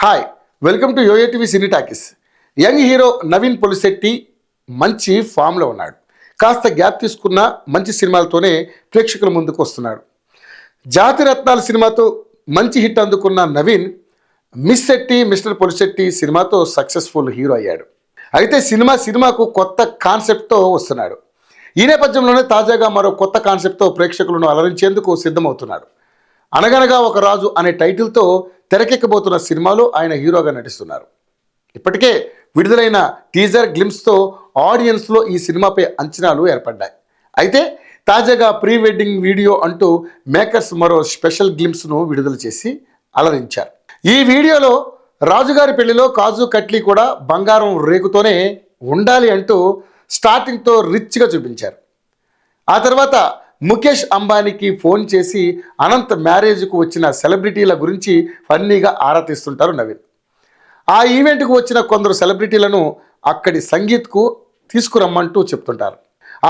Hi, welcome to yoyo TV cine talkies. Young hero Naveen Polishetty మంచి ఫామ్లో ఉన్నాడు. కాస్త గ్యాప్ తీసుకున్న మంచి సినిమాలతోనే ప్రేక్షకుల ముందుకు వస్తున్నాడు. జాతి రత్నాల సినిమాతో మంచి హిట్ అందుకున్న నవీన్ మిస్ శెట్టి మిస్టర్ పొలిశెట్టి సినిమాతో సక్సెస్ఫుల్ హీరో అయ్యాడు. అయితే సినిమాకు కొత్త కాన్సెప్ట్తో వస్తున్నాడు. ఈ నేపథ్యంలోనే తాజాగా మరో కొత్త కాన్సెప్ట్తో ప్రేక్షకులను అలరించేందుకు సిద్ధమవుతున్నాడు. అనగనగా ఒక రాజు అనే టైటిల్తో తెరకెక్కబోతున్న సినిమాలో ఆయన హీరోగా నటిస్తున్నారు. ఇప్పటికే విడుదలైన టీజర్ గ్లిమ్స్తో ఆడియన్స్లో ఈ సినిమాపై అంచనాలు ఏర్పడ్డాయి. అయితే తాజాగా ప్రీ వెడ్డింగ్ వీడియో అంటూ మేకర్స్ మరో స్పెషల్ గ్లిమ్స్ను విడుదల చేసి అలరించారు. ఈ వీడియోలో రాజుగారి పెళ్లిలో కాజు కట్లీ కూడా బంగారం రేకుతోనే ఉండాలి అంటూ స్టార్టింగ్తో రిచ్గా చూపించారు. ఆ తర్వాత ముఖేష్ అంబానీకి ఫోన్ చేసి అనంత్ మ్యారేజ్కు వచ్చిన సెలబ్రిటీల గురించి ఫన్నీగా ఆరా తీస్తుంటారు నవీన్. ఆ ఈవెంట్కు వచ్చిన కొందరు సెలబ్రిటీలను అక్కడి సంగీత్కు తీసుకురమ్మంటూ చెప్తుంటారు.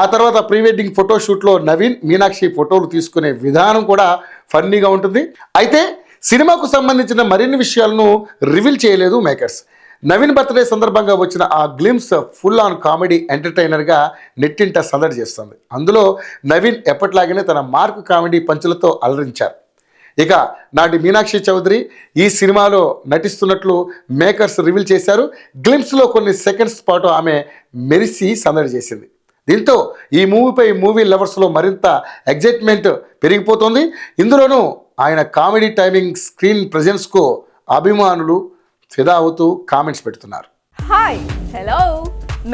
ఆ తర్వాత ప్రీ వెడ్డింగ్ ఫోటోషూట్లో నవీన్ మీనాక్షి ఫోటోలు తీసుకునే విధానం కూడా ఫన్నీగా ఉంటుంది. అయితే సినిమాకు సంబంధించిన మరిన్ని విషయాలను రివీల్ చేయలేదు మేకర్స్. నవీన్ బర్త్డే సందర్భంగా వచ్చిన ఆ గ్లిమ్స్ ఫుల్ ఆన్ కామెడీ ఎంటర్టైనర్గా నెట్టింట సందడి చేస్తుంది. అందులో నవీన్ ఎప్పట్లాగానే తన మార్క్ కామెడీ పంచులతో అలరించారు. ఇక నాటి మీనాక్షి చౌదరి ఈ సినిమాలో నటిస్తున్నట్లు మేకర్స్ రివీల్ చేశారు. గ్లిమ్స్లో కొన్ని సెకండ్స్ పాటు ఆమె మెరిసి సందడి చేసింది. దీంతో ఈ మూవీ లవర్స్లో మరింత ఎగ్జైట్మెంట్ పెరిగిపోతుంది. ఇందులోనూ ఆయన కామెడీ టైమింగ్, స్క్రీన్ ప్రెజెన్స్కు అభిమానులు ఫిదా అవుతూ కామెంట్స్ పెడుతున్నారు. హాయ్, హలో,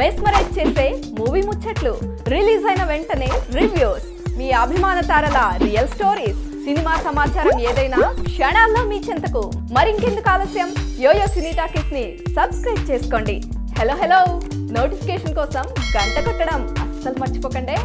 మెస్మరైజ్ చేసే మూవీ ముచ్చట్లు, రిలీజ్ అయిన వెంటనే రివ్యూస్, మీ అభిమాన తారల రియల్ స్టోరీస్, సినిమా సమాచారం ఏదైనా క్షణాల్లో మీ చెంతకు. మరింకెందుకు ఆలస్యం, యోయో సినీ టాకీస్ ని సబ్స్క్రైబ్ చేసుకోండి. హలో నోటిఫికేషన్ కోసం గంట కొట్టడం అస్సలు మర్చిపోకండి.